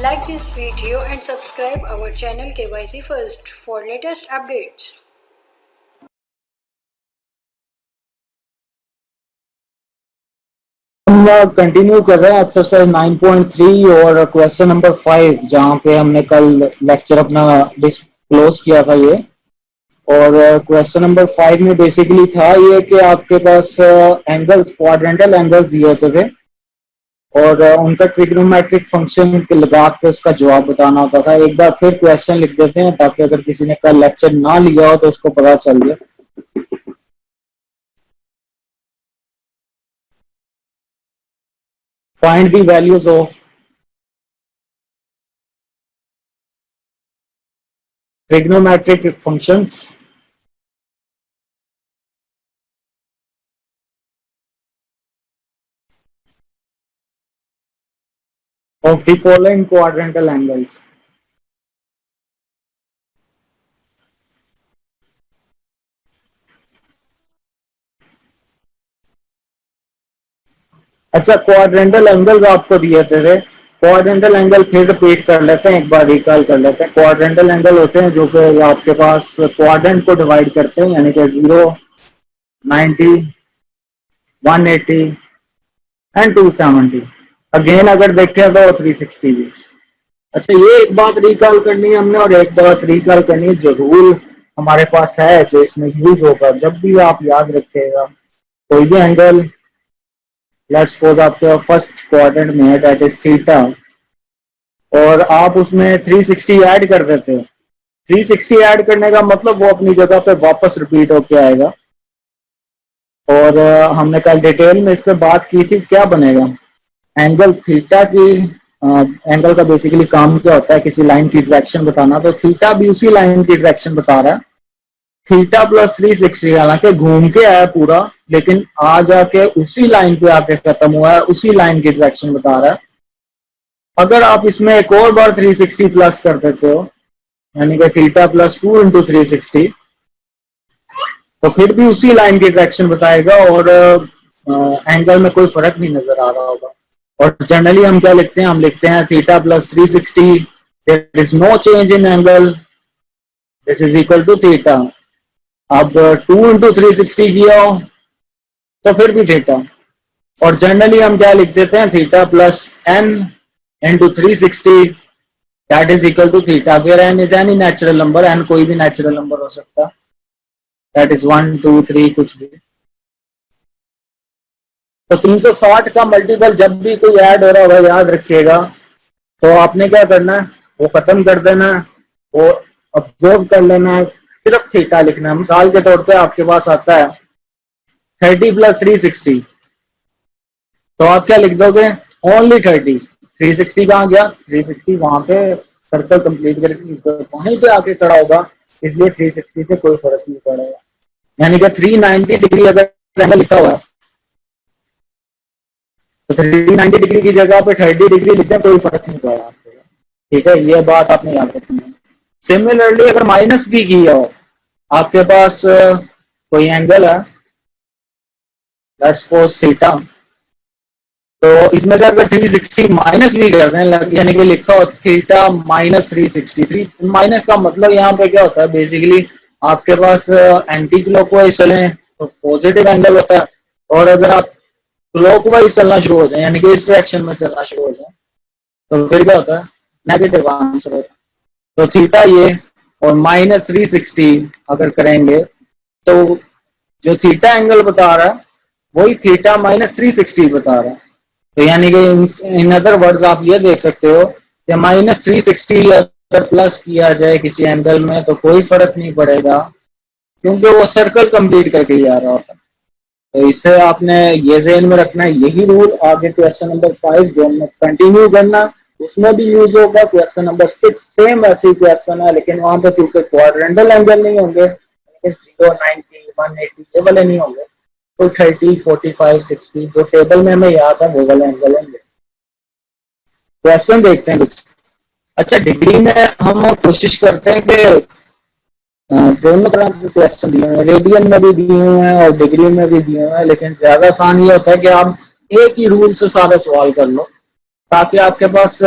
Like this video and subscribe our channel KYC First for latest updates. हम continue कर रहे हैं exercise 9.3 और क्वेश्चन नंबर 5 जहां पे हमने कल लेक्चर अपना डिस्क्लोज किया था ये। और क्वेश्चन नंबर 5 में बेसिकली था ये कि आपके पास एंगल्स क्वाड्रेंटल एंगल्स दिए होते थे और उनका ट्रिग्नोमेट्रिक फंक्शन लगा के उसका जवाब बताना होता था। एक बार फिर क्वेश्चन लिख देते हैं ताकि अगर किसी ने कल लेक्चर ना लिया हो तो उसको पता चल जाए। Find the values of trigonometric functions of the following quadrantal angles. अच्छा, क्वाड्रेंटल एंगल्स आपको दिए थे। क्वाड्रेंटल एंगल फिर रिपीट कर लेते हैं, एक बार रिकॉल कर लेते हैं। क्वाड्रेंटल एंगल होते हैं जो कि आपके पास क्वाड्रेंट को डिवाइड करते हैं, यानी कि 0, 90, 180 एंड 270। अगेन अगर देखें तो 360 भी। अच्छा, ये एक बात रिकॉल करनी है हमने और एक बात रिकॉल करनी है जो रूल हमारे पास है जो इसमें यूज होगा। जब भी आप याद रखिएगा कोई भी एंगल, लेट्स सपोज आपके फर्स्ट क्वाड्रेंट में है दैट इज थीटा, और आप उसमें 360 ऐड कर देते हो। 360 ऐड करने का मतलब वो अपनी जगह पे वापस रिपीट होके आएगा। और हमने कल डिटेल में इस पर बात की थी। क्या बनेगा एंगल थीटा की, एंगल का बेसिकली काम क्या होता है, किसी लाइन की डायरेक्शन बताना। तो थीटा भी उसी लाइन की डायरेक्शन बता रहा है। थीटा प्लस 360 हालांकि घूम के आया पूरा, लेकिन आ जाके उसी लाइन पे आके खत्म हुआ है, उसी लाइन की डायरेक्शन बता रहा है। अगर आप इसमें एक और बार 360 प्लस कर देते हो, यानी कि थीटा प्लस 2 इंटू 360, तो फिर भी उसी लाइन की डायरेक्शन बताएगा और एंगल में कोई फर्क नहीं नजर आ रहा होगा। और जनरली हम क्या लिखते हैं, हम लिखते हैं theta plus 360, there is no change in angle, this is equal to theta. अब 2 इंटू 360 किया हो तो फिर भी थीटा। और जनरली हम क्या लिख देते हैं, theta plus n into 360 that is equal to theta. फिर n is any natural number, n कोई भी नेचुरल नंबर हो सकता है, दैट इज 1, 2, 3 कुछ भी। तो 360 का मल्टीपल जब भी कोई ऐड हो रहा होगा याद रखिएगा, तो आपने क्या करना है, वो खत्म कर देना है, वो ऑब्जर्व कर लेना है, सिर्फ थीटा लिखना है। मिसाल के तौर पे आपके पास आता है 30 प्लस 360, तो आप क्या लिख दोगे, ओनली 30। 360 कहाँ गया, 360 वहां पे सर्कल कंप्लीट करके वहीं पे आके खड़ा होगा, इसलिए 360 से कोई फर्क नहीं पड़ेगा। यानी कि 390 डिग्री अगर एंगल लिखा हुआ है तो 390 डिग्री की जगह पे 30 डिग्री लिखते हैं, कोई फर्क नहीं पड़ेगा। ठीक है, ये बात आपने याद रखनी है। सिमिलरली अगर माइनस भी किया हो, आपके पास कोई एंगल है, लेट्स सपोज थीटा, तो इसमें से अगर 360 माइनस भी कर रहे हैं, यानी कि लिखा हो थीटा माइनस 363, माइनस का मतलब यहाँ पे क्या होता है, बेसिकली आपके पास एंटी क्लॉकवाइज चले तो पॉजिटिव एंगल होता है, और अगर आप क्लॉकवाइज चलना शुरू हो जाए यानी कि इस डायरेक्शन में चलना शुरू हो जाए तो फिर क्या होता है, नेगेटिव आंसर होता है। तो थीटा ये और माइनस 360 अगर करेंगे तो जो थीटा एंगल बता रहा है वही थीटा माइनस 360 बता रहा है। तो यानी कि इन अदर वर्ड्स आप ये देख सकते हो कि माइनस 360 अगर प्लस किया जाए किसी एंगल में तो कोई फर्क नहीं पड़ेगा, क्योंकि वो सर्कल कंप्लीट करके ही आ रहा होता है। तो इसे आपने ये ज़हन में रखना है। यही रूल आगे क्वेश्चन नंबर 5 जो हमने कंटिन्यू करना उसमें भी यूज होगा। क्वेश्चन नंबर 6 सेम ऐसी क्वेश्चन है, लेकिन वहां पे क्योंकि क्वाड्रेंटल एंगल नहीं होंगे, 0, 90, 180 ये वाले नहीं होंगे, तो 30, 45, 60 जो टेबल में हमें याद है वो वाले एंगल होंगे। क्वेश्चन देखते हैं कुछ। अच्छा, डिग्री में हम कोशिश करते हैं कि दोनों तरह के क्वेश्चन दिए हैं, रेडियन में भी दिए हुए हैं और डिग्री में भी दिए हुए हैं, लेकिन ज्यादा आसान ये होता है कि आप एक ही रूल से सारे सवाल कर लो ताकि आपके पास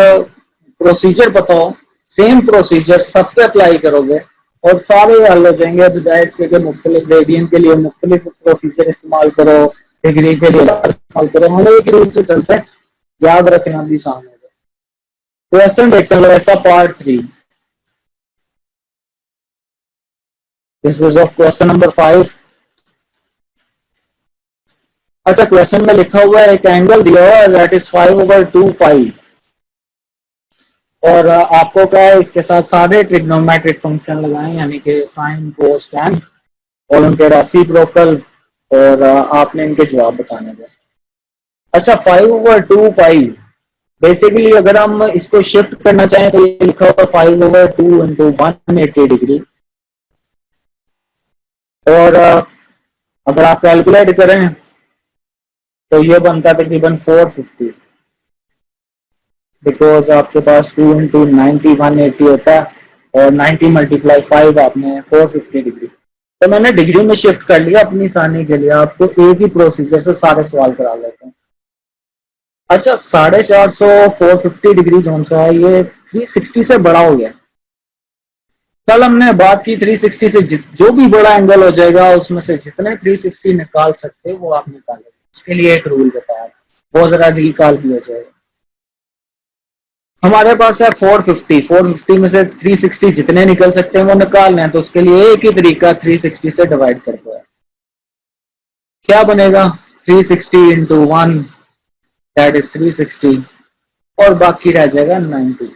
प्रोसीजर पता हो, सेम प्रोसीजर सब पे अप्लाई करोगे और सारे हल हो जाएंगे, बजाय इसके कि मुख्तलिफ रेडियन के लिए मुख्तलिफ प्रोसीजर इस्तेमाल करो, डिग्री के लिए इस्तेमाल करो, हम एक रूल से चलते हैं, याद रखना भी सामने। क्वेश्चन देखते हैं इसका part 3। This is of question number 5। अच्छा, क्वेश्चन में लिखा हुआ है एक एंगल दिया हुआ है दैट इज 5/2 पाई, और आपको क्या है इसके साथ सारे ट्रिग्नोमेट्रिक फंक्शन लगाएं, यानी कि साइन कोस टैन और उनके रेसिप्रोकल, और आपने इनके जवाब बताने हैं। अच्छा, 5/2 पाई बेसिकली अगर हम इसको शिफ्ट करना चाहें तो ये लिखा हुआ 5/2 इंटू 180 डिग्री, और अगर आप कैलकुलेट करें तो ये बनता है तकरीबन 450, बिकॉज आपके पास 2 इंटू 90 180 होता है, और 90 मल्टीप्लाई 5 आपने 450 डिग्री। तो मैंने डिग्री में शिफ्ट कर लिया अपनी आसानी के लिए, आपको एक ही प्रोसीजर से सारे सवाल करा लेते हैं। अच्छा, 450 450 डिग्री जोन सा है, ये 360 से बड़ा हो गया। कल हमने बात की 360 से जो भी बड़ा एंगल हो जाएगा उसमें से जितने 360 निकाल सकते वो आप निकालेंगे, उसके लिए एक रूल बताया, वो जरा निकाल दिया जाएगा। हमारे पास है 450 में से 360 जितने निकल सकते हैं वो निकालना है, तो उसके लिए एक ही तरीका 360 से डिवाइड कर दो है। क्या बनेगा 360 इंटू 1 दैट इज 360, और बाकी रह जाएगा 90।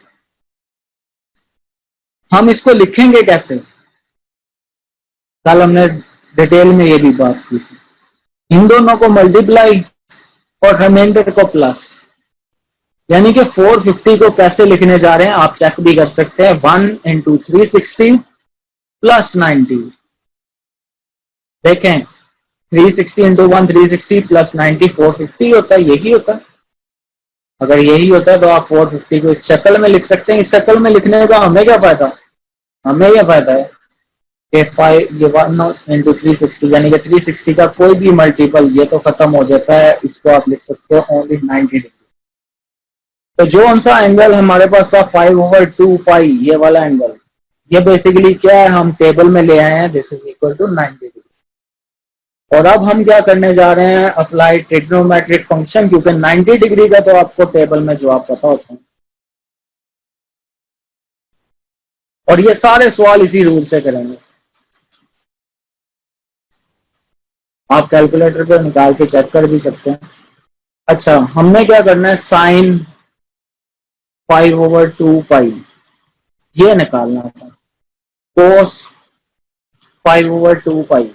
हम इसको लिखेंगे कैसे, कल हमने डिटेल में ये भी बात की थी। इन दोनों को मल्टीप्लाई और रिमाइंडर को प्लस, यानी कि 450 को कैसे लिखने जा रहे हैं आप चेक भी कर सकते हैं। 1 इंटू 360 प्लस 90, देखें 360 इंटू 1 360 प्लस 90 450 होता है, यही होता है। अगर यही होता है तो आप 450 को इस शक्ल में लिख सकते हैं। इस शक्ल में लिखने का हमें क्या फायदा, हमें यह फायदा है कि 1 इंटू 360 यानी कि 360 का कोई भी मल्टीपल ये तो खत्म हो जाता है, इसको आप लिख सकते हो ओनली 90 डिग्री। तो जो सा एंगल हमारे पास था 5/2 पाई, ये वाला एंगल, ये बेसिकली क्या है, हम टेबल में ले आए हैं, this is equal to 90 degree. और अब हम क्या करने जा रहे हैं, अप्लाई ट्रिग्नोमेट्रिक फंक्शन, क्योंकि 90 डिग्री का तो आपको टेबल में जवाब पता होता है, और ये सारे सवाल इसी रूल से करेंगे। आप कैलकुलेटर पे निकाल के चेक कर भी सकते हैं। अच्छा, हमने क्या करना है, साइन 5/2 पाई ये निकालना था, कोस 5/2 पाई,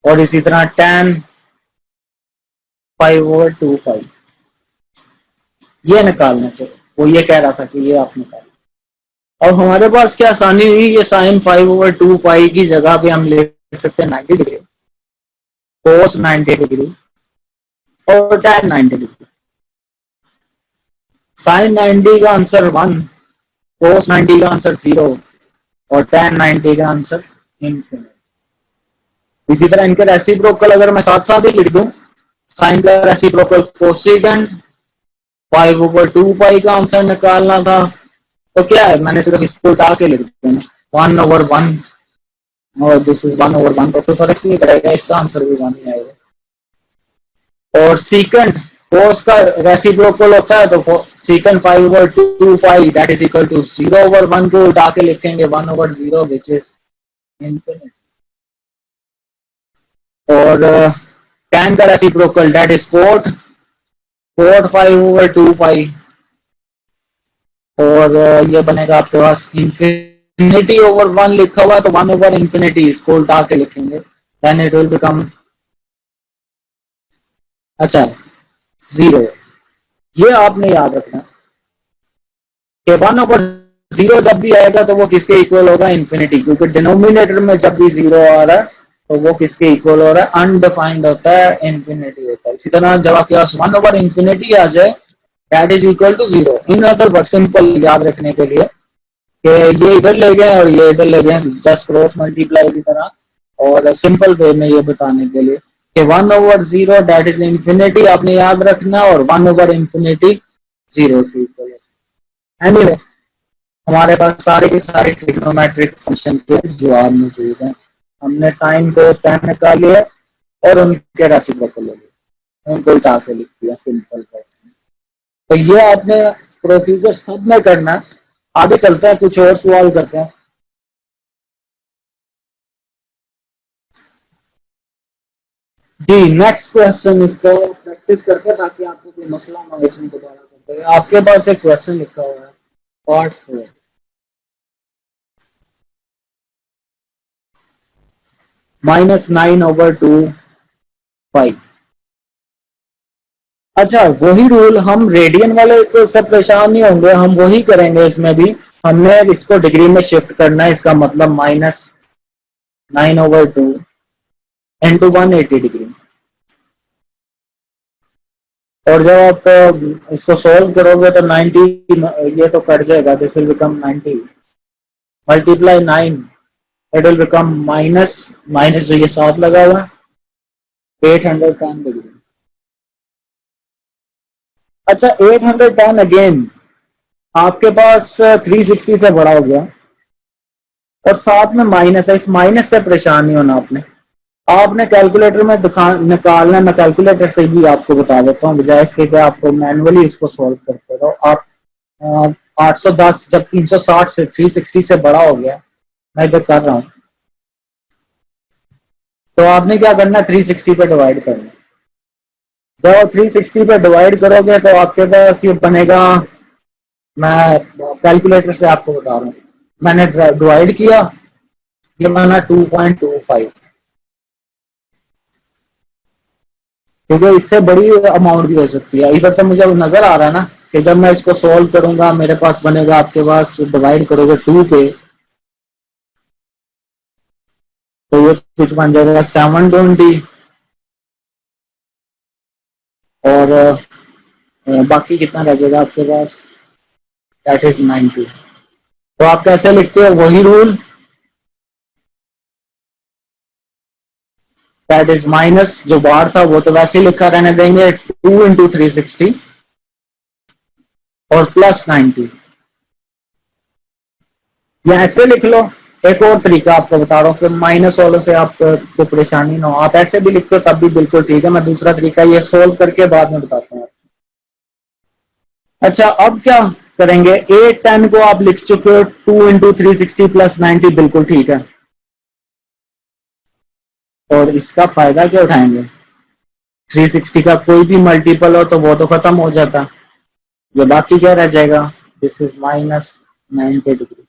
और इसी तरह tan 5/2 पाई ये निकालना चाहिए। वो ये कह रहा था कि ये आप निकाल। अब हमारे पास क्या आसानी हुई, ये साइन 5/2 पाई की जगह पे हम ले सकते हैं 90 डिग्री, कोस 90 डिग्री और tan 90 डिग्री। साइन 90 का आंसर 1, कोस 90 का आंसर 0 और tan 90 का आंसर इनफिनिटी। इसी तरह इनके रेसिप्रोकल अगर मैं साथ साथ ही लिख दूं, साइन का रेसिप्रोकल कोसेकेंट 5/2 पाई का आंसर निकालना था, तो क्या है, मैंने सिर्फ इसको उठा के लिख दिया 1/1 और दिस इज 1/1, तो कोई फर्क नहीं पड़ेगा, इसका आंसर भी 1 ही आएगा। और सीकेंट कोस का रेसिप्रोकल होता है, तो secant 5/2 pi that is equal to 0/1 को उठा के लिखेंगे 1/0 विच इज इनफिनिटी। और tan का reciprocal that is cot 5/2 pi, और ये बनेगा आपके पास इंफिनिटी ओवर 1 लिखा हुआ है, तो 1/इंफिनिटी इसको उल्टा के लिखेंगे, देन इट विल बिकम, अच्छा 0। ये आपने याद रखना कि 1/0 जब भी आएगा तो वो किसके इक्वल होगा, इंफिनिटी, क्योंकि डिनोमिनेटर में जब भी 0 आ रहा है तो वो किसके इक्वल हो रहा है, अनडिफाइंड होता है, इंफिनिटी होता है। इसी तरह जब आपके पास 1/इंफिनिटी आ जाए that is equal to 0। In other word simple याद रखने के लिए कि ये इधर ले गए और ये इधर ले गए, जस्ट क्रॉस मल्टीप्लाई की तरह, और सिंपल वे में ये बताने के लिए कि 1/0 दैट इज इंफिनिटी आपने याद रखना, और 1/इंफिनिटी 0 के इक्वल है। एनीवे हमारे पास सारे के सारे ट्रिग्नोमेट्रिक फंक्शन के जवाब मौजूद हैं। हमने साइन को tan निकाल लिया और उनके रेसिप्रोकल ले लिया, उनको उल्टा के लिख दिया सिंपल फॉर्म। तो ये आपने प्रोसीजर सब में करना है। आगे चलते हैं, कुछ और सवाल करते हैं। जी नेक्स्ट क्वेश्चन, इसको प्रैक्टिस करते हैं ताकि आपको कोई मसला ना हो इसमें दोबारा करते हैं। आपके पास एक क्वेश्चन लिखा हुआ है पार्ट 4, -9/2 पाई। अच्छा वही रूल हम रेडियन वाले तो सब परेशान नहीं होंगे, हम वही करेंगे इसमें भी। हमने इसको डिग्री में शिफ्ट करना है, इसका मतलब -9/2 इंटू 180 डिग्री। और जब आप इसको सॉल्व करोगे तो 90, ये तो कट जाएगा, this will become 90 multiply 9, it will become minus minus जो ये साथ लगा हुआ है 810 डिग्री। अच्छा 810 अगेन आपके पास 360 से बड़ा हो गया और साथ में माइनस है, इस माइनस से परेशान नहीं होना आपने। आपने कैलकुलेटर में निकालना, मैं कैलकुलेटर से भी आपको बता देता हूँ, बजाय इसके कि आपको मैनुअली इसको सॉल्व करते रहो। आप 810 जब 360 से 360 से बड़ा हो गया, मैं इधर कर रहा हूँ, तो आपने क्या करना है 360 पे डिवाइड करना। जब 360 पे डिवाइड करोगे तो आपके पास ये बनेगा, मैं कैलकुलेटर से आपको बता रहा हूँ, मैंने डिवाइड किया, ये बना 2.25, क्योंकि इससे बड़ी अमाउंट भी हो सकती है। इधर तो मुझे नजर आ रहा है ना कि जब मैं इसको सॉल्व करूंगा मेरे पास बनेगा, आपके पास डिवाइड करोगे 2 पे तो ये कुछ बन जाएगा 720 और बाकी कितना रह जाएगा आपके पास, दैट इज 90। तो आप कैसे लिखते हो, वही रूल, दैट इज माइनस जो बाहर था वो तो वैसे ही लिखा रहने देंगे, 2 × 360 और +90, या ऐसे लिख लो। एक और तरीका आपको बता रहा हूँ कि माइनस वालों से आपको परेशानी ना हो, आप ऐसे भी लिखते हो तब भी बिल्कुल ठीक है। मैं दूसरा तरीका ये सोल्व करके बाद में बताता हूँ। अच्छा अब क्या करेंगे, 810 को आप लिख चुके हो, 2 × 360 +90 बिल्कुल ठीक है। और इसका फायदा क्या उठाएंगे, 360 का कोई भी मल्टीपल हो तो वो तो खत्म हो जाता, ये बाकी क्या रह जाएगा, दिस इज -90 डिग्री।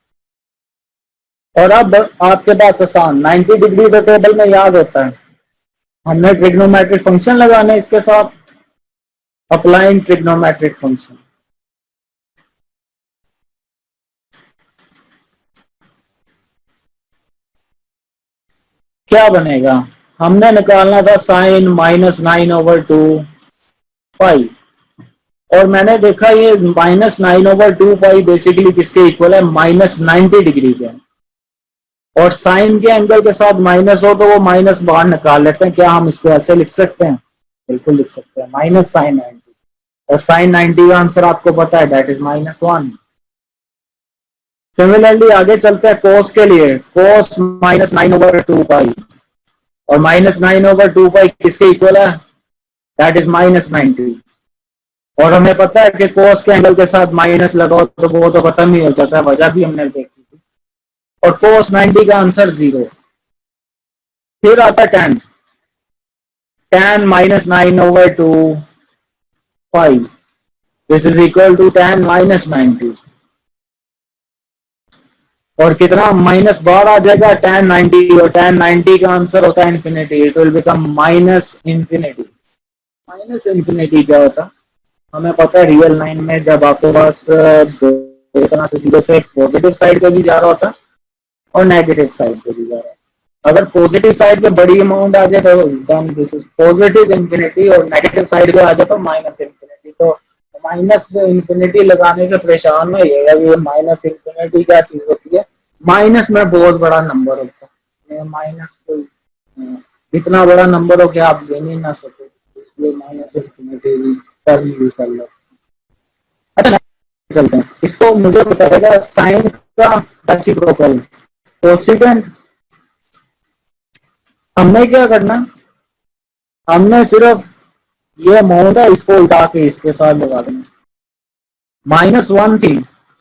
और अब आपके पास आसान 90 डिग्री तो टेबल में याद होता है, हमने ट्रिग्नोमेट्रिक फंक्शन लगाने इसके साथ, अप्लाइंग ट्रिग्नोमेट्रिक फंक्शन। क्या बनेगा, हमने निकालना था साइन -9/2 पाई, और मैंने देखा ये -9/2 पाई बेसिकली किसके इक्वल है, -90 डिग्री के। और साइन के एंगल के साथ माइनस हो तो वो माइनस बाहर निकाल लेते हैं। क्या हम इसको ऐसे लिख सकते हैं, बिल्कुल लिख सकते हैं, -sin90। और sin90 का आंसर आपको पता है, दैट इज -1। सिमिलरली आगे चलते हैं कोस के लिए, कोस -9/2 पाई, और -9/2 पाई किसके इक्वल है, दैट इज -90। और हमें पता है कि कोस के एंगल के साथ माइनस लगाओ तो वो तो खत्म ही हो जाता है, वजह भी हमने देखी थी। और कोस 90 का आंसर 0। फिर आता है tan -9/2 pi, this is equal to tan -90। और कितना माइनस बार आ जाएगा, tan 90, और tan 90 का आंसर होता है infinity, it will become -infinity. -Infinity क्या होता, हमें पता है रियल लाइन में जब आपके पास दो तरह से सीधे से पॉजिटिव साइड पे भी जा रहा होता और नेगेटिव साइड पे भी जा रहा है। अगर पॉजिटिव साइड पे बड़ी अमाउंट आ जाए तो then this is positive infinity, और नेगेटिव साइड पे आ जाए तो -इन्फिनिटी। तो -इन्फिनिटी लगाने से परेशान में ये -इन्फिनिटी क्या चीज होती है, माइनस में बहुत बड़ा नंबर होता है, माइनस कोई इतना बड़ा नंबर हो कि आप गिन ही ना सको, इसलिए -इन्फिनिटी टर्म यूज कर लो। अच्छा चलते हैं। इसको मुझे बताएगा साइन का रेसिप्रोकल कोसेकेंट। हमने क्या करना, हमने सिर्फ ये अमाउंट है इसको उल्टा के इसके साथ लगा देना। -1 थी,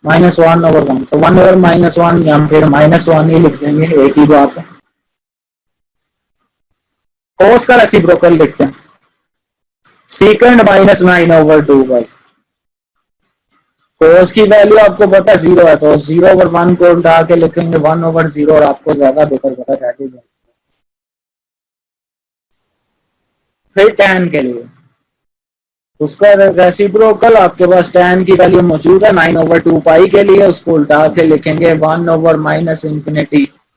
-1/1, तो 1/-1 या फिर -1 ही लिख देंगे, एक ही बात है। कोस का रेसिप्रोकल लिखते हैं, सेकंड -9/2 कोस की वैल्यू आपको पता है 0 है, तो 0/1 को उठा के लिखेंगे 1/0 और आपको ज्यादा बेहतर पता है। फिर tan के लिए उसका रेसिप्रोकल आपके पास tan की वैल्यू मौजूद है 9/2 पाई के लिए, उसको उल्टा के लिखेंगे 1/-∞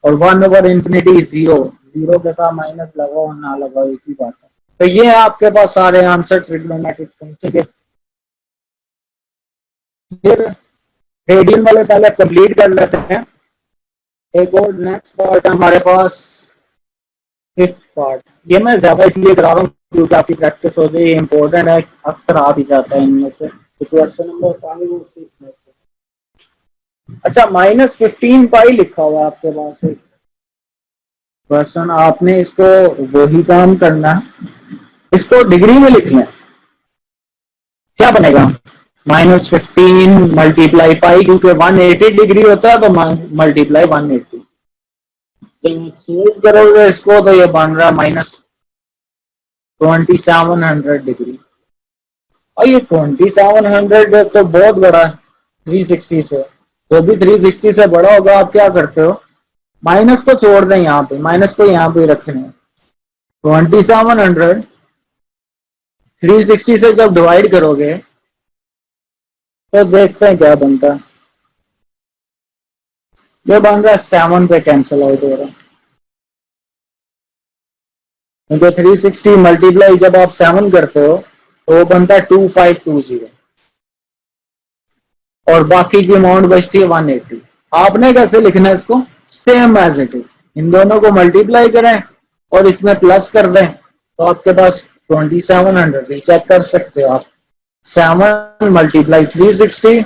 और 1/∞ 0, 0 के साथ माइनस लगाओ ना लगाओ एक ही बात है। तो ये है आपके पास सारे आंसर ट्रिग्नोमेट्रिक फंक्शन के। फिर रेडियन वाले पहले कंप्लीट कर लेते हैं। एक और नेक्स्ट पार्ट है हमारे पास, फिफ्थ पार्ट। ये मैं ज्यादा इसलिए करा रहा हूँ क्योंकि आपकी प्रैक्टिस हो जाए, इंपॉर्टेंट है, अक्सर आ भी जाता है इनमें से। तो क्वेश्चन नंबर 5 और 6 में से अच्छा -15 पाई लिखा हुआ है आपके पास एक क्वेश्चन, आपने इसको वही काम करना है, इसको डिग्री में लिखना है। क्या बनेगा -15 मल्टीप्लाई पाई, क्योंकि 180 डिग्री होता है तो मल्टीप्लाई 180। तो सोल्व करोगे इसको तो ये बन रहा है -2700 डिग्री। और ये 2700 तो बहुत बड़ा है 360 से, तो भी 360 से बड़ा होगा। आप क्या करते हो, माइनस को छोड़ दें, यहाँ पे माइनस को यहाँ पे रखने। 2700 360 से जब डिवाइड करोगे तो देखते हैं क्या बनता है। ये बन रहा है 7 पे कैंसिल आउट हो रहा है, क्योंकि 360 मल्टीप्लाई जब आप 7 करते हो तो वो बनता है 2520 और बाकी की अमाउंट बचती है 180। आपने कैसे लिखना है इसको, सेम एज इट इज, इन दोनों को मल्टीप्लाई करें और इसमें प्लस कर दें तो आपके पास 2700 चेक कर सकते हो आप। 7 मल्टीप्लाई 360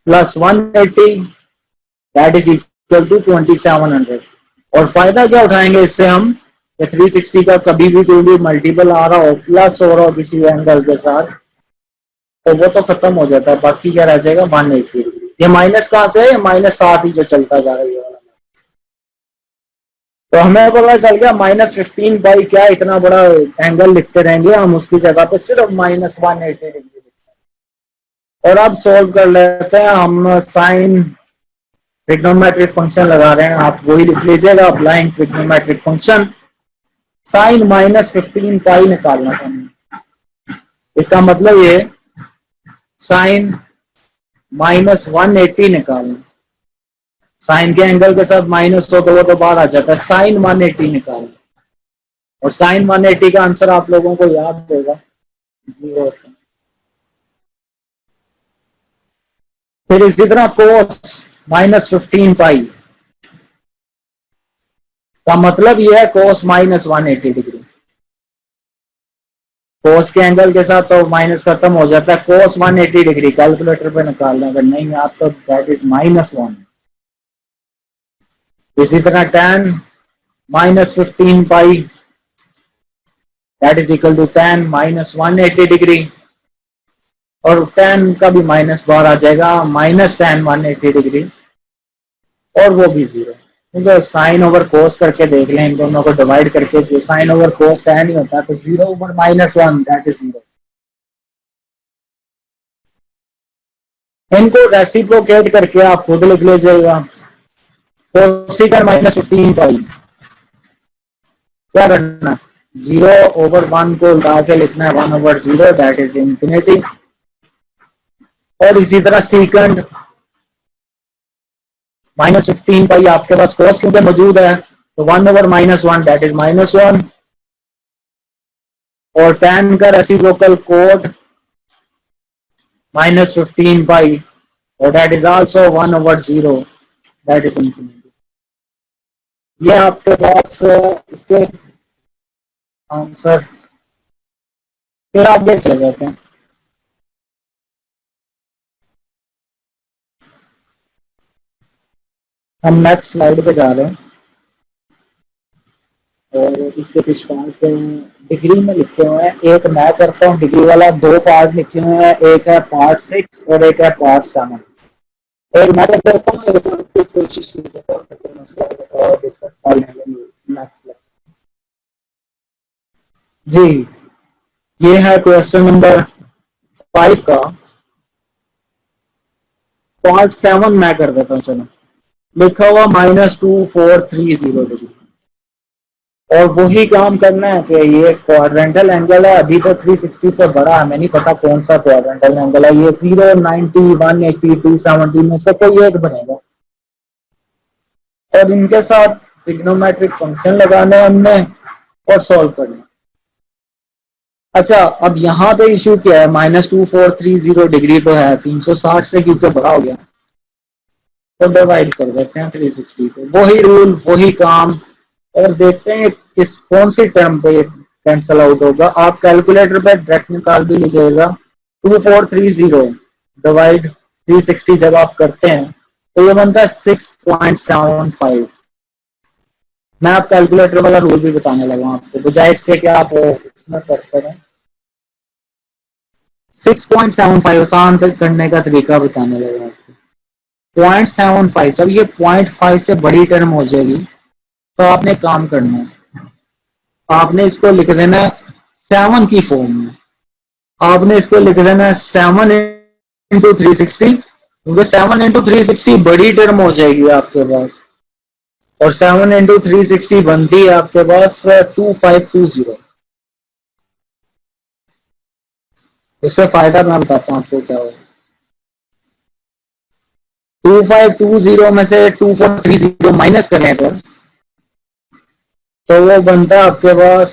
प्लस 180 दैट इज इक्वल टू 2700। और फायदा क्या उठाएंगे इससे हम, 360 का कभी भी कोई भी मल्टीपल आ रहा हो, प्लस हो रहा हो किसी एंगल के साथ, तो वो तो खत्म हो जाता है, बाकी क्या रह जाएगा 180 डिग्री। ये माइनस कहां से है, -7 ही जो चलता जा रहा है ये वाला। तो हमें पता चल गया -15 बाई क्या इतना बड़ा एंगल लिखते रहेंगे हम, उसकी जगह पे सिर्फ -180 डिग्री। और अब सोल्व कर लेते हैं हम, साइन ट्रिग्नोमेट्रिक फंक्शन लगा रहे हैं, आप वही लिख लीजिएगा, अप्लाइंग ट्रिग्नोमेट्रिक फंक्शन। साइन -15 पाई निकालना था हमें, इसका मतलब ये साइन -180 निकालना। साइन के एंगल के साथ माइनस हो तो वो तो बाहर आ जाता है, साइन 180 निकालना। और साइन 180 का आंसर आप लोगों को याद होगा 0। फिर इसी तरह कोस -15 पाई का मतलब यह है कोस -180 डिग्री। कोस के एंगल के साथ तो माइनस खत्म हो जाता है, कोस 180 डिग्री कैलकुलेटर पे निकालना, अगर नहीं आप तो दैट इज -1। इसी तरह tan -15 pi that is equal to tan -180 degree, और tan का भी माइनस बाहर आ जाएगा, -tan 180 डिग्री, और वो भी 0। क्योंकि साइन ओवर कोस करके देख लें, इन दोनों को डिवाइड करके, जो साइन ओवर कोस tan ही होता है, तो 0/-1 दैट इज 0। इनको रेसिप्रोकेट करके आप खुद लिख लीजिएगा, कोसेकंड -15 पाई क्या करना, 0/1 को उल्टा के लिखना है 1/0 दैट इज इंफिनिटी। और इसी तरह सीकंड -15 पाई, आपके पास कोस क्योंकि मौजूद है तो 1/-1 दैट इज -1। और tan का रेसिप्रोकल कोट -15 पाई और that is also 1/0 that is infinity. ये आपके पास इसके आंसर। फिर आप देख चले जाते हैं। हम नेक्स्ट स्लाइड पे जा रहे हैं और इसके कुछ पार्ट डिग्री में लिखे हुए हैं। एक मैं करता हूँ डिग्री वाला, दो पार्ट लिखे हुए हैं, एक है पार्ट 6 और एक है पार्ट 7। और मैं करता हूँ कोशिश और डिस्कस कर लेंगे नेक्स्ट। जी, ये है क्वेश्चन नंबर 5 का पार्ट 7। मैं कर देता हूँ, चलो। लिखा हुआ -2430 डिग्री और वही काम करना है। फिर ये क्वाड्रेंटल एंगल है, अभी तो 360 से बड़ा है, मैं नहीं पता कौन सा क्वाड्रेंटल एंगल है। ये 0, 90, 180, 270 में से कोई एक बनेगा और इनके साथ ट्रिग्नोमेट्रिक फंक्शन लगाने हैं हमने और सॉल्व करना। अच्छा, अब यहाँ पे इशू क्या है, -2430 डिग्री तो है 360 से, क्योंकि बड़ा हो गया तो डिवाइड कर देते हैं 360 को। वही रूल वही काम। और देखते हैं किस कौन सी टर्म पे कैंसल आउट होगा। आप कैलकुलेटर पे डायरेक्ट निकाल भी लीजिएगा। 2430 डिवाइड 360 जब आप करते हैं तो ये बनता है 6.75। मैं आप कैलकुलेटर वाला रूल भी बताने लगा हूं आपको, बजाय इसके कि आप इसमें करते हैं। 6.75 आसान करने का तरीका बताने लगा आपको। 0.75, जब ये 0.5 से बड़ी टर्म हो जाएगी तो आपने काम करना है, आपने इसको लिख देना है 7 की फॉर्म में। आपने इसको लिख देना है 7 × 360, क्योंकि 7 × 360 बड़ी टर्म हो जाएगी आपके पास। और 7 × 360 बनती है आपके पास 2520। इससे फायदा मैं बताता हूँ आपको क्या होगा। 2520 में से 2430 माइनस करें तो वो बनता है आपके पास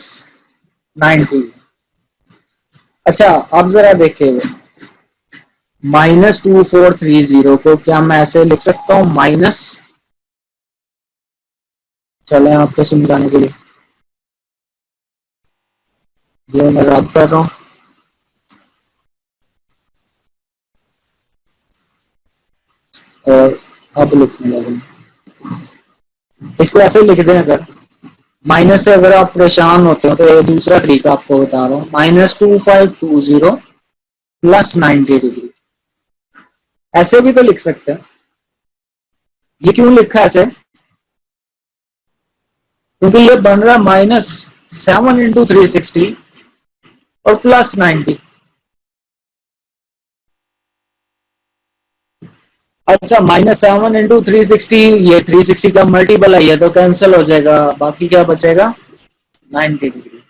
90। अच्छा, अब जरा देखिए, -2430 को क्या मैं ऐसे लिख सकता हूँ माइनस, चले आपको समझाने के लिए ये मैं रद्द कर रहा हूँ और अब लिखने लगे। इसको ऐसे लिख दें, अगर माइनस से अगर आप परेशान होते हो तो ये दूसरा तरीका आपको बता रहा हूँ। -2520 +90 डिग्री, ऐसे भी तो लिख सकते हैं। ये क्यों लिखा ऐसे, क्योंकि ये बन रहा है -7 × 360 और +90। अच्छा, -7 × 360, ये 360 का मल्टीपल है, ये तो कैंसिल हो जाएगा, बाकी क्या बचेगा 90 डिग्री।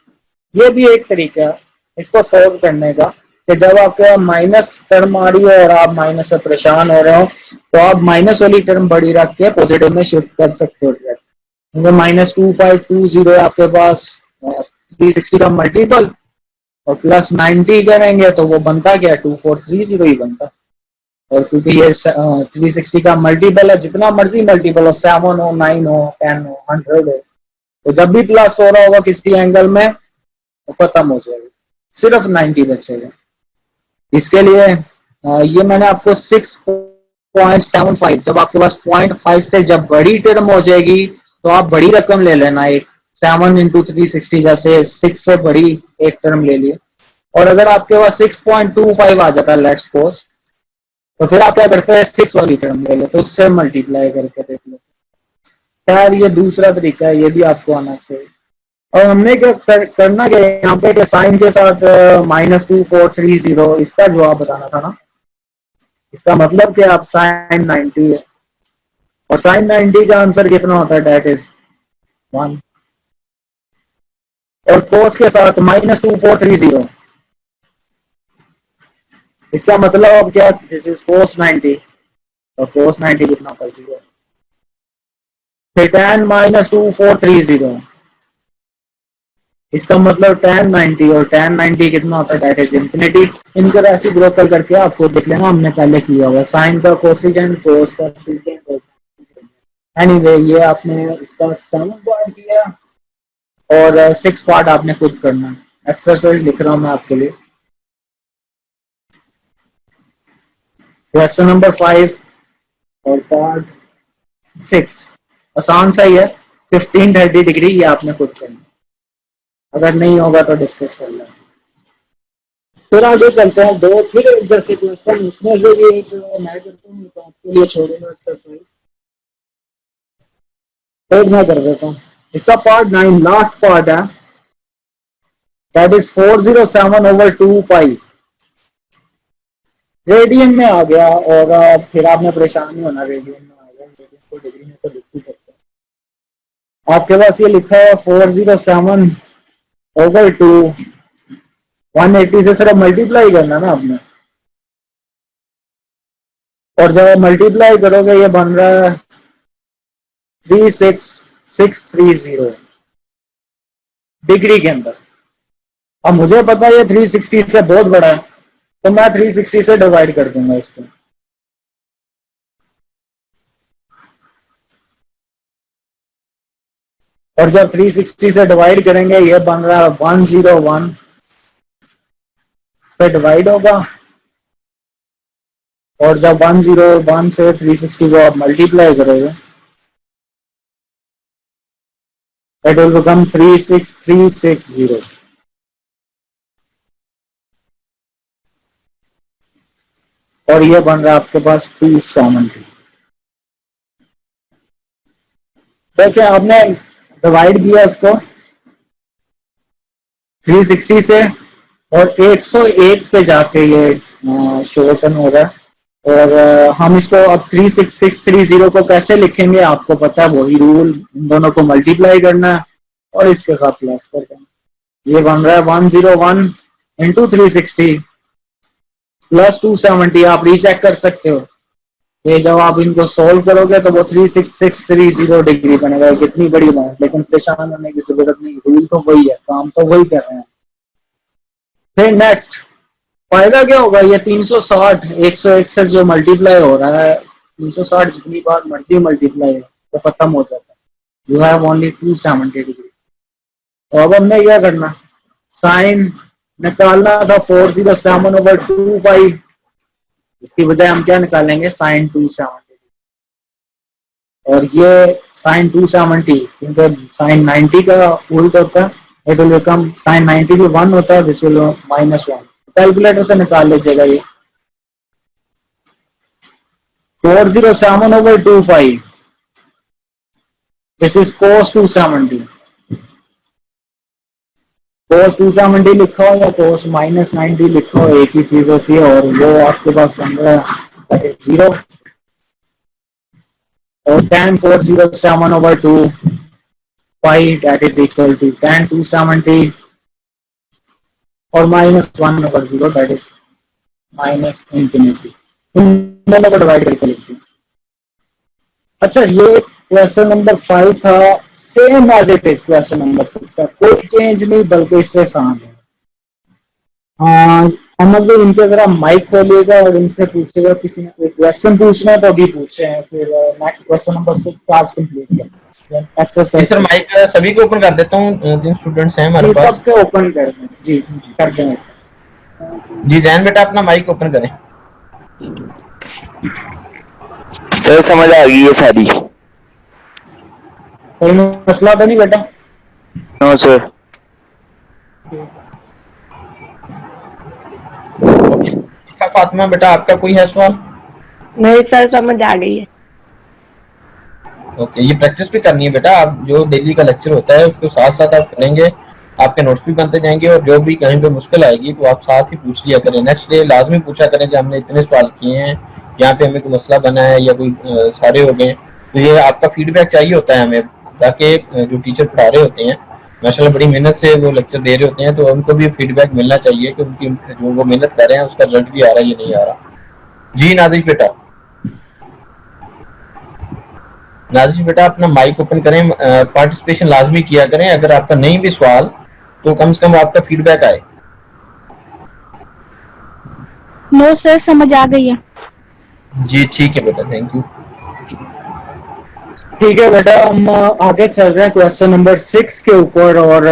ये भी एक तरीका है इसको सॉल्व करने का, कि जब आपके माइनस टर्म आ रही है और आप माइनस से परेशान हो रहे हो तो आप माइनस वाली टर्म बड़ी रख के पॉजिटिव में शिफ्ट कर सकते हो। -2520 आपके पास 360 का मल्टीपल और +90 करेंगे तो वो बनता क्या, 2430 ही बनता। और क्योंकि ये 360 का मल्टीपल है, जितना मर्जी मल्टीपल हो, 7 हो, 9 हो, 10 हो, 100 हो, तो जब भी प्लस हो रहा होगा किसी एंगल में तो खत्म हो जाएगा, सिर्फ 90 बचेगा। इसके लिए ये मैंने आपको 6.75, जब आपके पास 0.5 से जब बड़ी टर्म हो जाएगी तो आप बड़ी रकम ले लेना, एक 7 × 360, जैसे 6 से बड़ी एक टर्म ले लिए। और अगर आपके पास 6.25 आ जाता है लेट्स सपोज, तो फिर आप क्या करते हैं 6 वाली टर्म ले लेते, तो उससे मल्टीप्लाई करके देख लो। यार ये दूसरा तरीका है, ये भी आपको आना चाहिए। और हमने क्या करना क्या यहाँ पे, साइन के साथ -2430 इसका जवाब बताना था ना। इसका मतलब कि आप साइन 90 है और साइन 90 का आंसर कितना होता है, डेट इज 1। और कोस के साथ -2430, इसका मतलब अब क्या, दिस इज कोस 90 और कोस 90 कितना होता है 0। फिर tan -2430, इसका मतलब tan 90 और tan 90 कितना होता है, डेट इज इंफिनिटी। इनको ऐसी ग्रुप करके आपको देख लेना, हमने पहले किया हुआ साइन का कोसिकेंट, कोस का सीकेंट। एनीवे ये आपने इसका 7 पार्ट किया और 6 पार्ट आपने खुद करना है। एक्सरसाइज लिख रहा हूं मैं आपके लिए। क्वेश्चन नंबर 5 और पार्ट 6। आसान सा ही है, 15-30 डिग्री, ये आपने खुद करना, अगर नहीं होगा तो डिस्कस कर लें। फिर आगे चलते हैं, दो फिर जैसे क्वेश्चन इसमें से भी एक मैं करता हूँ तो आपके लिए छोड़ूंगा एक्सरसाइज, फिर मैं कर देता हूँ इसका पार्ट 9, लास्ट पार्ट है, दैट इज 407/2 पाई। रेडियन में आ गया और फिर आपने परेशान नहीं होना, रेडियन में आ गया, रेडियन को डिग्री में तो लिख ही सकते हैं। आपके पास ये लिखा है 407/2, 180 से सिर्फ मल्टीप्लाई करना ना आपने, और जब मल्टीप्लाई करोगे ये बन रहा है 36630 डिग्री के अंदर। अब मुझे पता है ये 360 से बहुत बड़ा है, तो मैं 360 से डिवाइड कर दूंगा इसको, और जब 360 से डिवाइड करेंगे ये बन रहा है 101 पे डिवाइड होगा, और जब 101 से 360 को आप मल्टीप्लाई करोगे इट विल बिकम 36360, और ये बन रहा है आपके पास 270। तो क्या आपने डिवाइड किया इसको 360 से, और 101 पे जाके ये शॉर्टन हो रहा है, और हम इसको अब 36630 को कैसे लिखेंगे आपको पता है, वही रूल, इन दोनों को मल्टीप्लाई करना है और इसके साथ प्लस कर देना। ये बन रहा है 101 इंटू 360 प्लस 270। आप रीचेक कर सकते हो, ये जब आप इनको सोल्व करोगे तो वो 36630 डिग्री बनेगा। कितनी बड़ी बात, लेकिन परेशान होने की जरूरत नहीं, रूल तो वही है, काम तो वही कर रहे हैं। फिर नेक्स्ट फायदा क्या होगा, ये 360 101 से जो मल्टीप्लाई हो रहा है, 360 जितनी बार मर्जी मल्टीप्लाई हो तो खत्म हो जाता है, यू हैव ओनली 270 डिग्री। तो अब हमने क्या करना, साइन निकालना था 407/2 पाई, इसकी बजाय हम क्या निकालेंगे, साइन 270, और ये साइन 270 क्योंकि साइन 90 का उल्ट होता है, इट विल बिकम साइन 90 भी 1 होता है, दिस विल -1। कैलकुलेटर से निकाल लीजिएगा ये 407/2 पाई, दिस इज cos 270। cos 270 लिखा हो या cos -90 लिखा हो, एक ही चीज होती है, और वो आपके पास बन रहा है 0, और tan 407/2 pi that is equal to tan 270 और -1/0 दैट इज -इंफिनिटी। इन दोनों को डिवाइड करके लिखते हैं। अच्छा, ये क्वेश्चन नंबर 5 था, same as it is question number 6 है, कोई चेंज नहीं बल्कि इससे आसान है। हम अगर इनके अगर आप माइक खोलिएगा और इनसे पूछेगा, किसी ने कोई क्वेश्चन पूछना है तो अभी पूछे हैं, फिर नेक्स्ट क्वेश्चन नंबर 6 आज कंप्लीट किया एक्सरसाइज। सर माइक सभी को ओपन कर देता हूँ, जिन स्टूडेंट्स हैं हमारे पास सबके ओपन कर दें जी, कर दें जी। जैन बेटा अपना माइक ओपन करें। सर समझ आ गई है सारी। कोई मसला तो नहीं बेटा? No sir. फातिमा बेटा आपका कोई है सवाल? नहीं सर, समझ आ गई है। ओके, ये प्रैक्टिस भी करनी है बेटा, आप जो डेली का लेक्चर होता है उसको साथ साथ आप करेंगे, आपके नोट्स भी बनते जाएंगे, और जो भी कहीं पे मुश्किल आएगी तो आप साथ ही पूछ लिया करें। नेक्स्ट डे लाजमी पूछा करें कि हमने इतने सवाल किए हैं, यहाँ पे हमें कोई मसला बना है या कोई सारे हो गए, तो ये आपका फीडबैक चाहिए होता है हमें, ताकि जो टीचर पढ़ा रहे होते हैं माशाल्लाह बड़ी मेहनत से वो लेक्चर दे रहे होते हैं, तो उनको भी फीडबैक मिलना चाहिए कि उनकी जो वो मेहनत कर रहे हैं उसका रिजल्ट भी आ रहा है या नहीं आ रहा। जी नाजिश बेटा, नाजिश बेटा अपना माइक ओपन करें, पार्टिसिपेशन लाजमी किया करें, अगर आपका नहीं भी सवाल तो कम से कम आपका फीडबैक आए। नो सर, समझ आ गई है। जी ठीक है बेटा, थैंक यू। ठीक है बेटा, हम आगे चल रहे हैं क्वेश्चन नंबर 6 के ऊपर, और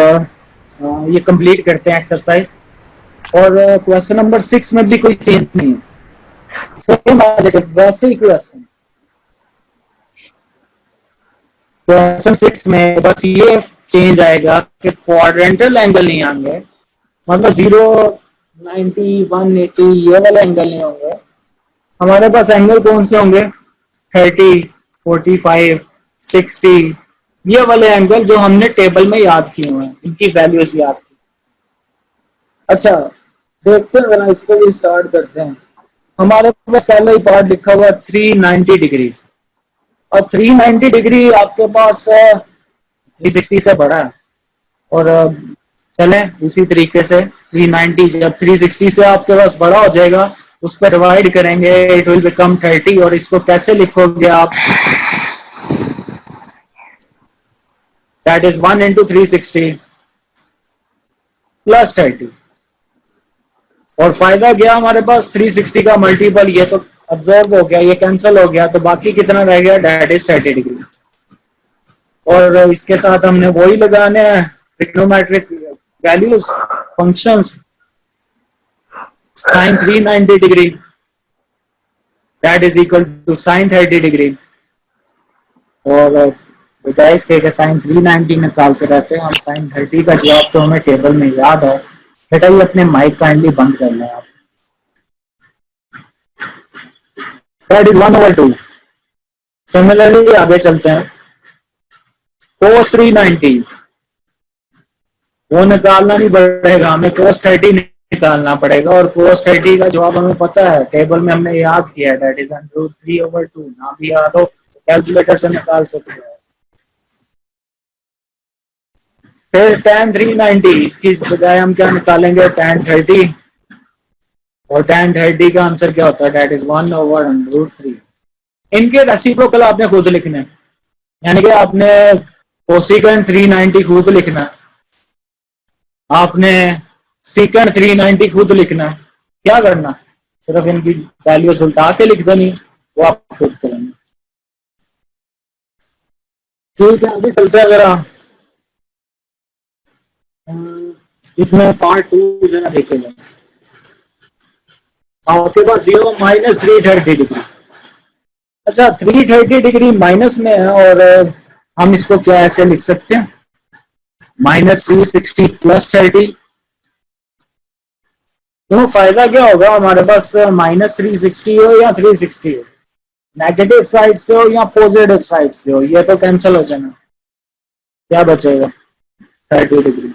ये कंप्लीट करते हैं एक्सरसाइज। और क्वेश्चन नंबर 6 में भी कोई चेंज नहीं है, सेम वैसे ही क्वेश्चन। क्वेश्चन 6 में बस ये चेंज आएगा कि क्वाड्रेंटल एंगल नहीं आएंगे, मतलब 0, 90, 180 ये वाले एंगल नहीं होंगे। हमारे पास एंगल कौन से होंगे? 30, 45, 60, ये वाले एंगल जो हमने टेबल में याद किए हुए हैं, इनकी वैल्यूज याद की। अच्छा, देखते हैं जरा, इसको भी स्टार्ट करते हैं। हमारे पास पहले ही पार्ट लिखा हुआ 390 डिग्री, और 390 डिग्री आपके पास 360 से बड़ा है। और चलें उसी तरीके से 390 जब 360 से आपके पास बड़ा हो जाएगा, उस पर डिवाइड करेंगे, इट विल बिकम 30। और इसको कैसे लिखोगे आप? That is 1 into 360 plus 30। और फायदा क्या हमारे पास? 360 का मल्टीपल, ये तो अब्जॉर्ब हो गया, ये कैंसिल हो गया, तो बाकी कितना रह गया? That is 30 degree. और इसके साथ हमने वही लगाने हैं trigonometric values, functions. sin 390 degree that is equal to sin 30 degree. और बजाय इसके sin 390 निकालते रहते हैं हम, sin 30 का जवाब तो हमें टेबल में याद है। बेटा ये अपने माइक काइंडली बंद कर लें आप। That is 1/2। सिमिलरली आगे चलते हैं, cos 390 वो निकालना नहीं पड़ेगा हमें, cos 30 निकालना पड़ेगा। और cos 30 का जवाब हमें पता है, टेबल में हमने याद किया है, दैट इज √3/2। ना भी याद हो कैलकुलेटर से निकाल सकते हैं। फिर tan 390, इसकी बजाय हम क्या निकालेंगे? tan 30। और tan 30 का आंसर क्या होता है? That is 1/√3। इनके रेसिप्रोकल आपने खुद लिखना है, यानी कि आपने कोसिकेंट 390 खुद लिखना है, आपने सीकेंट 390 खुद लिखना है। क्या करना? सिर्फ इनकी वैल्यूज उल्टा के लिख देनी, वो आप खुद करेंगे। ठीक है, अभी चलते हैं जरा इसमें पार्ट 2 जरा देखेंगे। आपके पास 0 -330 डिग्री। अच्छा, 330 डिग्री माइनस में है, और हम इसको क्या ऐसे लिख सकते हैं? -360 प्लस 30। तो फायदा क्या होगा हमारे पास? -360 हो या 360 हो, नेगेटिव साइड से हो या पॉजिटिव साइड से हो, ये तो कैंसिल हो जाना। क्या बचेगा? 30 डिग्री।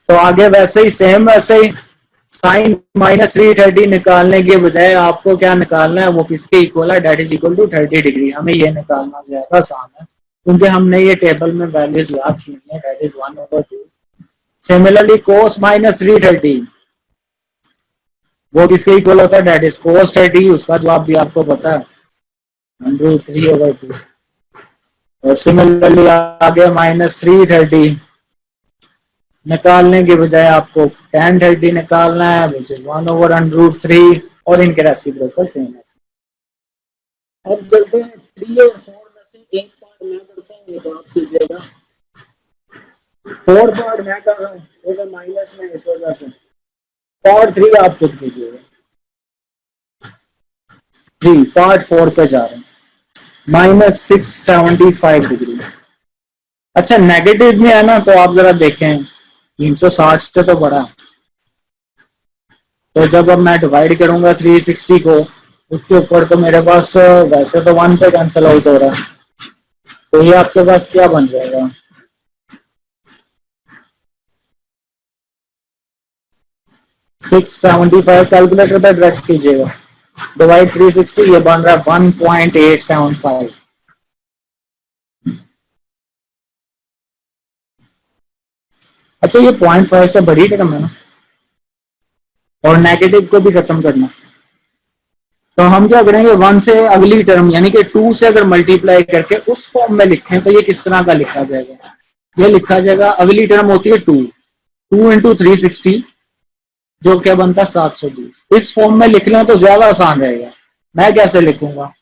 तो आगे वैसे ही सेम, वैसे ही साइन -330 निकालने के बजाय आपको क्या निकालना है? वो किसके इक्वल है? That is equal to 30 degree. हमें ये निकालना ज्यादा आसान है, क्योंकि हमने ये टेबल में वैल्यूज याद की है, दैट इज 1/2। सिमिलरली cos -330 वो किसके इक्वल होता है? That is cos 30। उसका जवाब भी आपको पता है, 3/2। और सिमिलरली आगे -330 निकालने के बजाय आपको tan 30 निकालना है, विच इज 1/√3। और इनके रेसिप्रोकल सेम है। अब चलते हैं 3 और 4 में से एक पार्ट मैं करता हूँ, एक आप कीजिएगा। 4 पार्ट मैं कर रहा हूँ, अगर माइनस में इस वजह से। पार्ट 3 आप खुद कीजिएगा। जी, पार्ट 4 पे जा रहे हैं, -675 डिग्री। अच्छा, नेगेटिव में है ना, तो आप जरा देखें 360 से तो बड़ा। तो जब अब मैं डिवाइड करूंगा 360 को उसके ऊपर, तो मेरे पास वैसे तो 1 पे कैंसिल आउट हो रहा है, तो ये आपके पास क्या बन जाएगा? 675 कैलकुलेटर पे डायरेक्ट कीजिएगा, डिवाइड 360, ये बन रहा है 1.875। अच्छा, ये 0.5 से बड़ी रकम है ना, और नेगेटिव को भी खत्म करना। तो हम क्या करेंगे? 1 से अगली टर्म यानी कि 2 से अगर मल्टीप्लाई करके उस फॉर्म में लिखें, तो ये किस तरह का लिखा जाएगा? ये लिखा जाएगा, अगली टर्म होती है 2 into 360, जो क्या बनता है 720। इस फॉर्म में लिख लें तो ज्यादा आसान रहेगा। मैं कैसे लिखूंगा?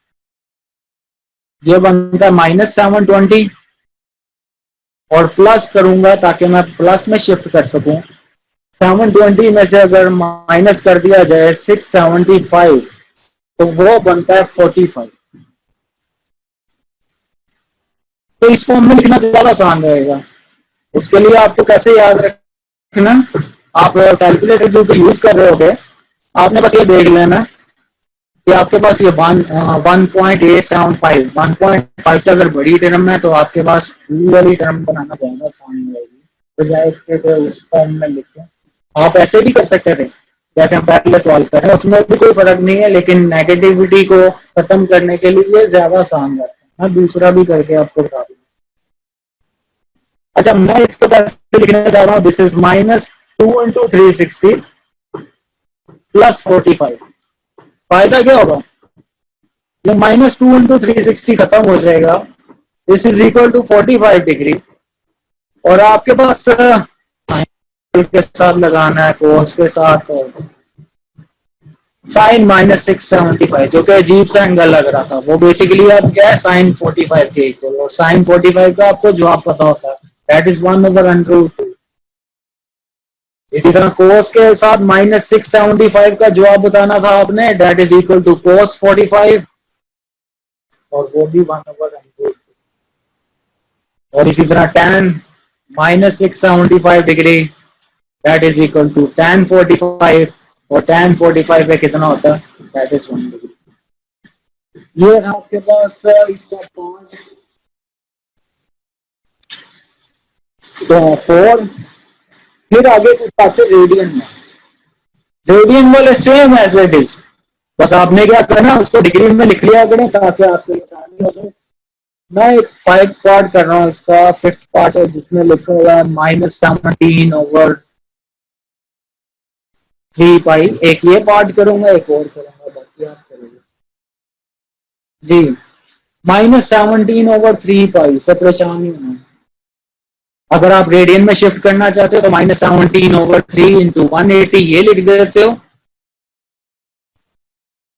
ये बनता है -720, और प्लस करूंगा ताकि मैं प्लस में शिफ्ट कर सकूं। 720 में से अगर माइनस कर दिया जाए 675, तो वो बनता है 45। तो इस फॉर्म में लिखना ज्यादा आसान रहेगा। उसके लिए आपको कैसे याद रखना, आप कैलकुलेटर जो यूज कर रहे होगे, आपने बस ये देख लेना कि आपके पास ये 1.875 1.5 से अगर बड़ी टर्म है तो आपके पास वाली टर्म बनाना ज्यादा आसान रहेगी, तो जाए इसके तो उस फॉर्म में लिखें। आप ऐसे भी कर सकते थे जैसे हम पहले सवाल कर रहे हैं, उसमें भी कोई फर्क नहीं है, लेकिन नेगेटिविटी को खत्म करने के लिए ज्यादा आसान रहता है। मैं दूसरा भी करके आपको बता दूँ। अच्छा, मैं इसको कैसे लिखने जा रहा हूँ, दिस इज -2 × 360 + 45। फायदा क्या होगा, ये -2 × 360 खत्म हो जाएगा, this is equal to 45 degree, और आपके पास के साथ लगाना है, कोस के साथ साइन -675, जो कि अजीब सा एंगल लग रहा था, वो बेसिकली अब क्या है, साइन 45 के इक्वल, और साइन 45 का आपको जवाब पता होता है, दैट इज 1/√2। इसी तरह कोस के साथ -675 का जवाब बताना था आपने, दैट इज इक्वल टू कोस 45, और वो भी 1/√2। और इसी तरह tan -675 degree, that is equal to tan 45, और tan 45 पे कितना होता है, दैट इज 1 डिग्री। ये आपके पास इसका पार्ट 4। फिर आगे कुछ आते रेडियन में, रेडियन वाले सेम एज इट इज, बस आपने क्या करना, उसको डिग्री में लिख लिया करें ताकि आपको आसानी हो जाए। मैं एक 5 पार्ट कर रहा हूँ, इसका 5th पार्ट है जिसमें लिखा हुआ है -17/3π। एक ये पार्ट करूंगा, एक और करूंगा, बाकी आप करोगे जी। -17/3π से परेशान नहीं होना। अगर आप रेडियन में शिफ्ट करना चाहते हो तो -17/3 × 180 ये लिख देते हो,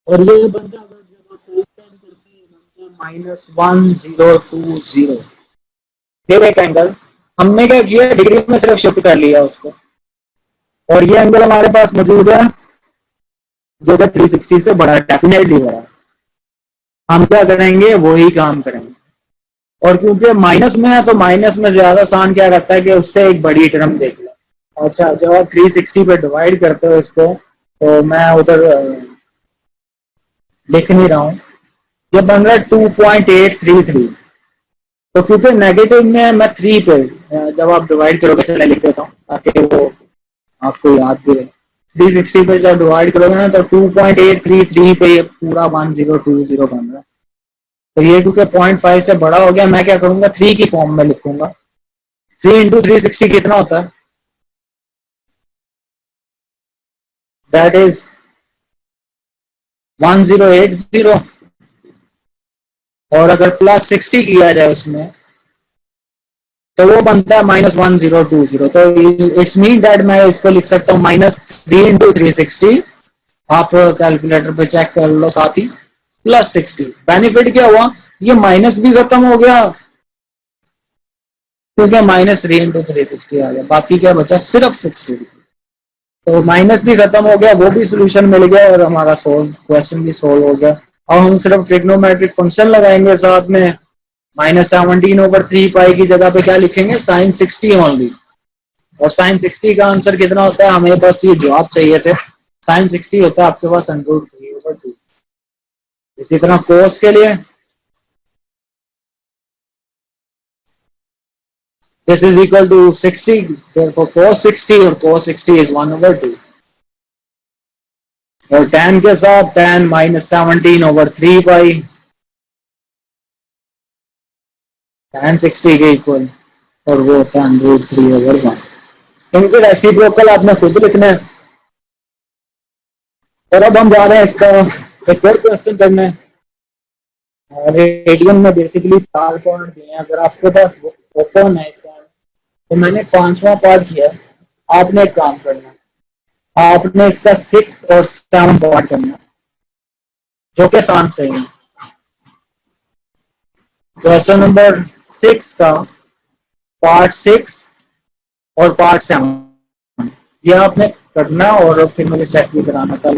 और ये बनता है -1020। फिर एक एंगल हमने क्या किया, डिग्री में सिर्फ शिफ्ट कर लिया उसको, और ये एंगल हमारे पास मौजूद है जो कि 360 से बड़ा, डेफिनेटली बड़ा। हम क्या करेंगे, वही काम करेंगे, और क्योंकि माइनस में है तो माइनस में ज्यादा आसान क्या रहता है कि उससे एक बड़ी टर्म देख लो। अच्छा, जब आप 360 पे डिवाइड करते हो इसको, तो मैं उधर लिख नहीं रहा हूँ, ये बन रहा है 2.833। तो क्योंकि नेगेटिव में मैं 3 पे जब आप डिवाइड करोगे, चले लिख देता हूँ ताकि वो आपको याद भी रहे। 360 पे जब डिवाइड करोगे ना तो 2.833 पे ये पूरा 1020 बन रहा है। तो ये क्योंकि 0.5 से बड़ा हो गया, मैं क्या करूंगा, 3 की फॉर्म में लिखूंगा। 3 × 360 कितना होता है, दैट इज 1080, और अगर +60 किया जाए उसमें तो वो बनता है -1020। तो इट्स मीन दैट मैं इसको लिख सकता हूँ -3 × 360, आप कैलकुलेटर पे चेक कर लो साथ ही, +60। बेनिफिट क्या हुआ, ये माइनस भी खत्म हो गया क्योंकि -3 × 360 आ गया, बाकी क्या बचा, सिर्फ 60। तो माइनस भी खत्म हो गया, वो भी सोल्यूशन मिल गया, और हमारा क्वेश्चन भी सोल्व हो गया। अब हम सिर्फ ट्रिग्नोमेट्रिक फंक्शन लगाएंगे साथ में, -17/3π की जगह पे क्या लिखेंगे, sin 60 ओनली। और sin 60 का आंसर कितना होता है, हमें बस ये जवाब चाहिए थे, sin 60 होता है आपके पास √3/2। इसी तरह कोस के लिए this is equal to 60, therefore cos 60, और cos 60 is 1/2। और tan के साथ tan -17/3π, tan 60 के इक्वल, और वो होता है √3/1। इनके रेसिप्रोकल आपने खुद लिखना है। और अब हम जा रहे हैं इसका एक और क्वेश्चन करने। रेडियन में बेसिकली 4 पॉइंट दिए हैं, अगर आपके पास ओपन है इसका, तो मैंने 5वां पार्ट किया। आपने एक काम करना है, आपने इसका 6 और 7 पार्ट करना, जो कि आसान से है। क्वेश्चन नंबर 6 का पार्ट 6 और पार्ट 7 ये आपने करना, और फिर मुझे चेक भी कराना था।